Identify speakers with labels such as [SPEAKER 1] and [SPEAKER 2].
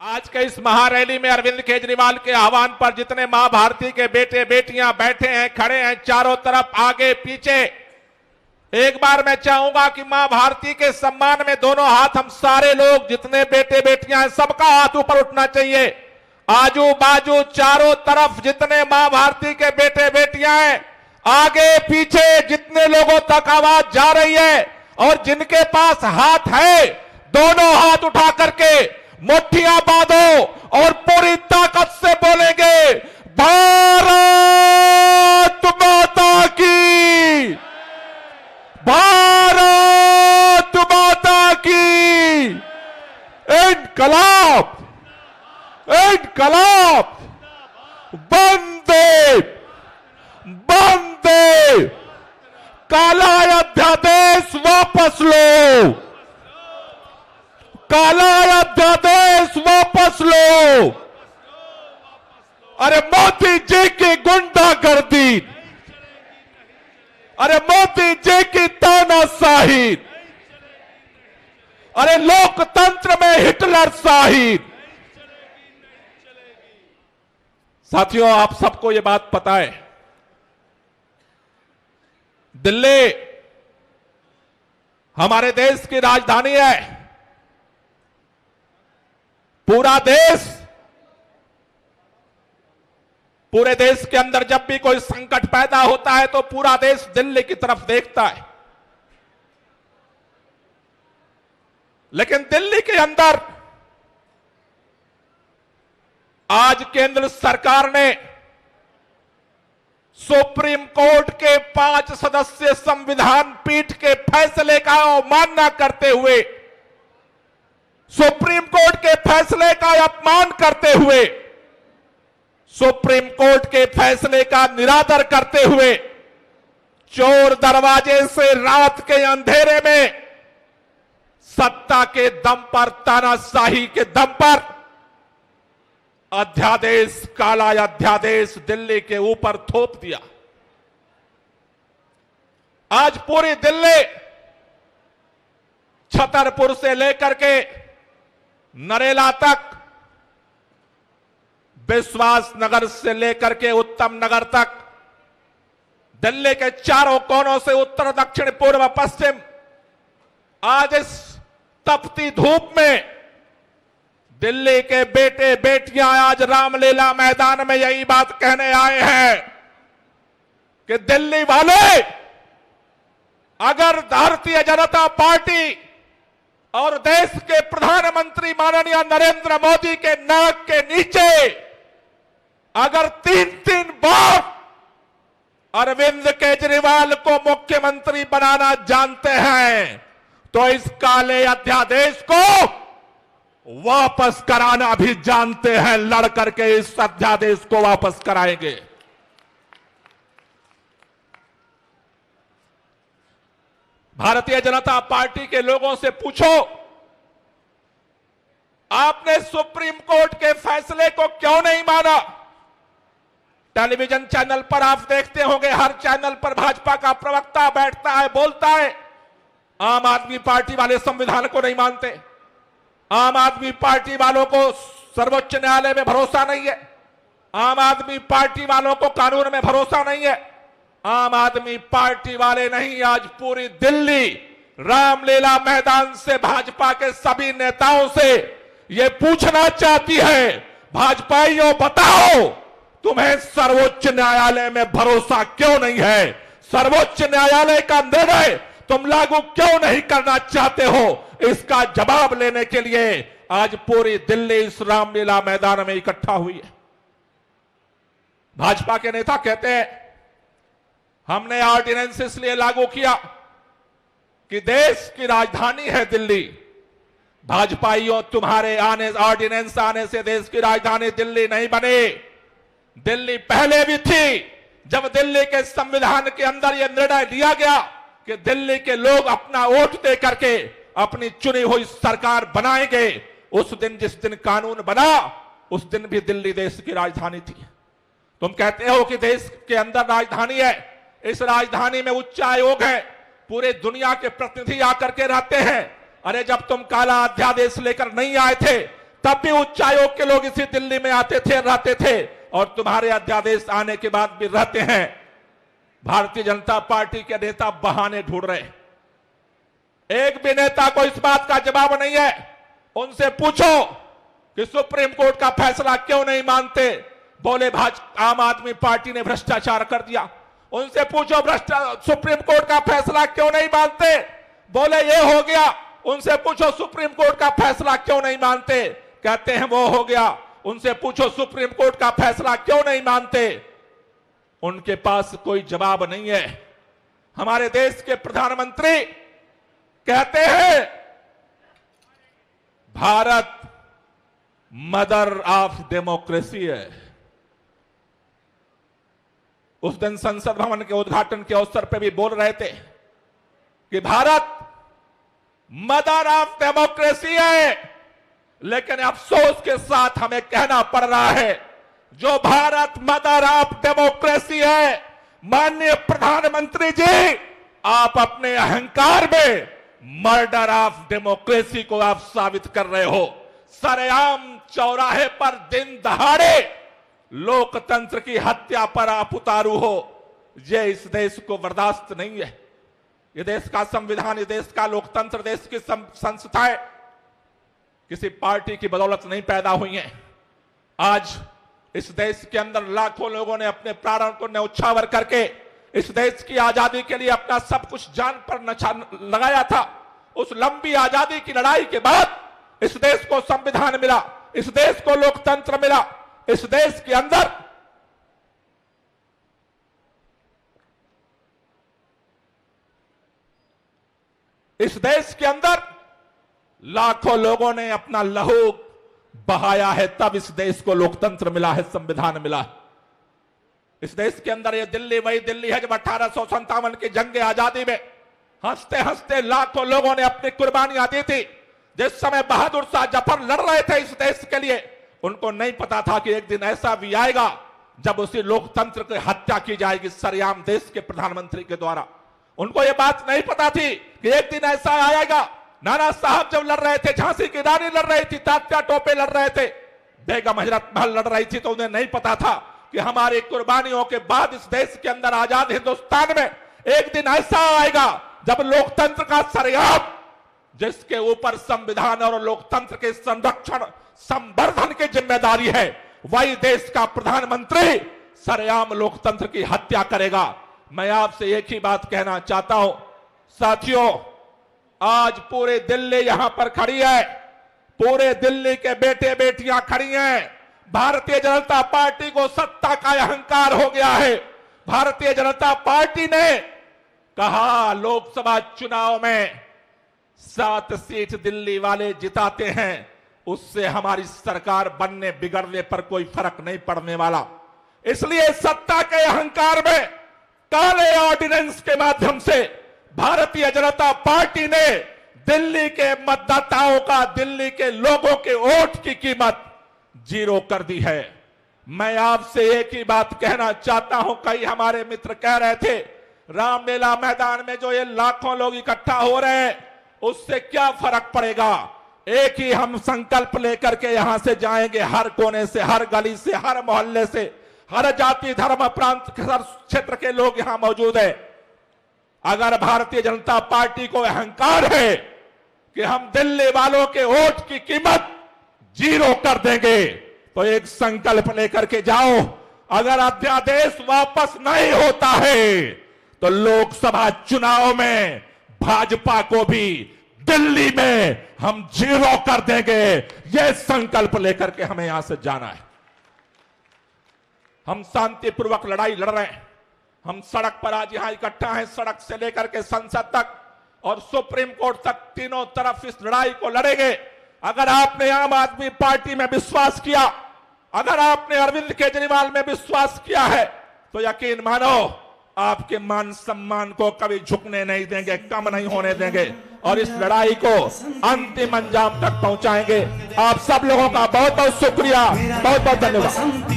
[SPEAKER 1] आज के इस महारैली में अरविंद केजरीवाल के आह्वान पर जितने मां भारती के बेटे बेटियां बैठे हैं, खड़े हैं, चारों तरफ आगे पीछे, एक बार मैं चाहूंगा कि मां भारती के सम्मान में दोनों हाथ हम सारे लोग जितने बेटे बेटियां हैं सबका हाथ ऊपर उठना चाहिए। आजू बाजू चारों तरफ जितने मां भारती के बेटे बेटियां हैं, आगे पीछे जितने लोगों तक आवाज जा रही है और जिनके पास हाथ है, दोनों हाथ उठा करके मुट्ठियां बांधो और पूरी ताकत से बोलेंगे, भारत माता की, भारत माता की, इनकलाब, इनकलाब, वंदे वंदे, काला अध्यादेश वापस लो, काला अध्यादेश वापस लो। अरे मोदी जी की गुंडागर्दी, अरे मोदी जी की तानाशाही, अरे लोकतंत्र में हिटलर शाही। साथियों, आप सबको यह बात पता है, दिल्ली हमारे देश की राजधानी है। पूरा देश, पूरे देश के अंदर जब भी कोई संकट पैदा होता है तो पूरा देश दिल्ली की तरफ देखता है। लेकिन दिल्ली के अंदर आज केंद्र सरकार ने सुप्रीम कोर्ट के 5 सदस्यीय संविधान पीठ के फैसले का अवमानना करते हुए, सुप्रीम कोर्ट के फैसले का अपमान करते हुए, सुप्रीम कोर्ट के फैसले का निरादर करते हुए, चोर दरवाजे से रात के अंधेरे में सत्ता के दम पर, तानाशाही के दम पर अध्यादेश, काला अध्यादेश दिल्ली के ऊपर थोप दिया। आज पूरी दिल्ली छतरपुर से लेकर के नरेला तक, विश्वास नगर से लेकर के उत्तम नगर तक, दिल्ली के चारों कोनों से उत्तर दक्षिण पूर्व पश्चिम, आज इस तपती धूप में दिल्ली के बेटे बेटियां आज रामलीला मैदान में यही बात कहने आए हैं कि दिल्ली वाले, अगर भारतीय जनता पार्टी और देश के प्रधानमंत्री माननीय नरेंद्र मोदी के नाक के नीचे अगर 3-3 बार अरविंद केजरीवाल को मुख्यमंत्री बनाना जानते हैं तो इस काले अध्यादेश को वापस कराना भी जानते हैं। लड़ करके इस अध्यादेश को वापस कराएंगे। भारतीय जनता पार्टी के लोगों से पूछो, आपने सुप्रीम कोर्ट के फैसले को क्यों नहीं माना? टेलीविजन चैनल पर आप देखते होंगे, हर चैनल पर भाजपा का प्रवक्ता बैठता है, बोलता है, आम आदमी पार्टी वाले संविधान को नहीं मानते, आम आदमी पार्टी वालों को सर्वोच्च न्यायालय में भरोसा नहीं है, आम आदमी पार्टी वालों को कानून में भरोसा नहीं है। आम आदमी पार्टी वाले नहीं, आज पूरी दिल्ली रामलीला मैदान से भाजपा के सभी नेताओं से यह पूछना चाहती है, भाजपाइयों बताओ, तुम्हें सर्वोच्च न्यायालय में भरोसा क्यों नहीं है? सर्वोच्च न्यायालय का निर्णय तुम लागू क्यों नहीं करना चाहते हो? इसका जवाब लेने के लिए आज पूरी दिल्ली इस रामलीला मैदान में इकट्ठा हुई है। भाजपा के नेता कहते हैं, हमने ऑर्डिनेंस इसलिए लागू किया कि देश की राजधानी है दिल्ली। भाजपाइयों, तुम्हारे ऑर्डिनेंस आने से देश की राजधानी दिल्ली नहीं बने। दिल्ली पहले भी थी, जब दिल्ली के संविधान के अंदर यह निर्णय लिया गया कि दिल्ली के लोग अपना वोट दे करके अपनी चुनी हुई सरकार बनाएंगे। उस दिन, जिस दिन कानून बना, उस दिन भी दिल्ली देश की राजधानी थी। तुम कहते हो कि देश के अंदर राजधानी है, इस राजधानी में उच्च आयोग है, पूरे दुनिया के प्रतिनिधि आकर के रहते हैं। अरे जब तुम काला अध्यादेश लेकर नहीं आए थे तब भी उच्च आयोग के लोग इसी दिल्ली में आते थे, रहते थे, और तुम्हारे अध्यादेश आने के बाद भी रहते हैं। भारतीय जनता पार्टी के नेता बहाने ढूंढ रहे। एक भी नेता को इस बात का जवाब नहीं है। उनसे पूछो कि सुप्रीम कोर्ट का फैसला क्यों नहीं मानते, बोले आम आदमी पार्टी ने भ्रष्टाचार कर दिया। उनसे पूछो सुप्रीम कोर्ट का फैसला क्यों नहीं मानते, बोले ये हो गया। उनसे पूछो सुप्रीम कोर्ट का फैसला क्यों नहीं मानते, कहते हैं वो हो गया। उनसे पूछो सुप्रीम कोर्ट का फैसला क्यों नहीं मानते, उनके पास कोई जवाब नहीं है। हमारे देश के प्रधानमंत्री कहते हैं भारत मदर ऑफ डेमोक्रेसी है। उस दिन संसद भवन के उद्घाटन के अवसर पर भी बोल रहे थे कि भारत मदर ऑफ डेमोक्रेसी है, लेकिन अफसोस के साथ हमें कहना पड़ रहा है जो भारत मदर ऑफ डेमोक्रेसी है, माननीय प्रधानमंत्री जी, आप अपने अहंकार में मर्डर ऑफ डेमोक्रेसी को आप साबित कर रहे हो। सरेआम चौराहे पर दिन दहाड़े लोकतंत्र की हत्या पर आप उतारू हो। ये इस देश को बर्दाश्त नहीं है। ये देश का संविधान, ये देश का लोकतंत्र, देश की संस्थाएं किसी पार्टी की बदौलत नहीं पैदा हुई हैं। आज इस देश के अंदर लाखों लोगों ने अपने प्राणों को न्यौछावर करके इस देश की आजादी के लिए अपना सब कुछ जान पर लगाया था। उस लंबी आजादी की लड़ाई के बाद इस देश को संविधान मिला, इस देश को लोकतंत्र मिला। इस देश के अंदर लाखों लोगों ने अपना लहू बहाया है, तब इस देश को लोकतंत्र मिला है, संविधान मिला है। इस देश के अंदर ये दिल्ली वही दिल्ली है जब 1857 की जंग आजादी में हंसते हंसते लाखों लोगों ने अपनी कुर्बानियां दी थी। जिस समय बहादुर शाह जफर लड़ रहे थे इस देश के लिए, उनको नहीं पता था कि एक दिन ऐसा भी आएगा जब उसी लोकतंत्र की हत्या की जाएगी सरेआम देश के प्रधानमंत्री के द्वारा। उनको यह बात नहीं पता थी कि एक दिन ऐसा आएगा। नाना साहब जब लड़ रहे थे, झांसी की रानी लड़ रही थी, तात्या टोपे लड़ रहे थे, बेगम हजरत महल लड़ रही थी, तो उन्हें नहीं पता था कि हमारी कुर्बानियों के बाद इस देश के अंदर आजाद हिंदुस्तान में एक दिन ऐसा आएगा जब लोकतंत्र का सरेआम, जिसके ऊपर संविधान और लोकतंत्र के संरक्षण संवर्धन की जिम्मेदारी है, वही देश का प्रधानमंत्री सरेआम लोकतंत्र की हत्या करेगा। मैं आपसे एक ही बात कहना चाहता हूं साथियों, आज पूरे दिल्ली यहां पर खड़ी है, पूरे दिल्ली के बेटे बेटियां खड़ी हैं। भारतीय जनता पार्टी को सत्ता का अहंकार हो गया है। भारतीय जनता पार्टी ने कहा लोकसभा चुनाव में 7 सीट दिल्ली वाले जिताते हैं, उससे हमारी सरकार बनने बिगड़ने पर कोई फर्क नहीं पड़ने वाला। इसलिए सत्ता के अहंकार में काले ऑर्डिनेंस के माध्यम से भारतीय जनता पार्टी ने दिल्ली के मतदाताओं का, दिल्ली के लोगों के वोट की कीमत 0 कर दी है। मैं आपसे एक ही बात कहना चाहता हूं, कई हमारे मित्र कह रहे थे रामलीला मैदान में जो ये लाखों लोग इकट्ठा हो रहे हैं उससे क्या फर्क पड़ेगा। एक ही हम संकल्प लेकर के यहां से जाएंगे, हर कोने से, हर गली से, हर मोहल्ले से, हर जाति धर्म प्रांत क्षेत्र के लोग यहां मौजूद है। अगर भारतीय जनता पार्टी को अहंकार है कि हम दिल्ली वालों के वोट की कीमत 0 कर देंगे, तो एक संकल्प लेकर के जाओ। अगर अध्यादेश वापस नहीं होता है तो लोकसभा चुनाव में भाजपा को भी दिल्ली में हम 0 कर देंगे। यह संकल्प लेकर के हमें यहां से जाना है। हम शांतिपूर्वक लड़ाई लड़ रहे हैं। हम सड़क पर आज यहां इकट्ठा हैं, सड़क से लेकर के संसद तक और सुप्रीम कोर्ट तक, तीनों तरफ इस लड़ाई को लड़ेंगे। अगर आपने आम आदमी पार्टी में विश्वास किया, अगर आपने अरविंद केजरीवाल में विश्वास किया है, तो यकीन मानो आपके मान सम्मान को कभी झुकने नहीं देंगे, कम नहीं होने देंगे और इस लड़ाई को अंतिम अंजाम तक पहुंचाएंगे। आप सब लोगों का बहुत बहुत शुक्रिया, बहुत बहुत धन्यवाद।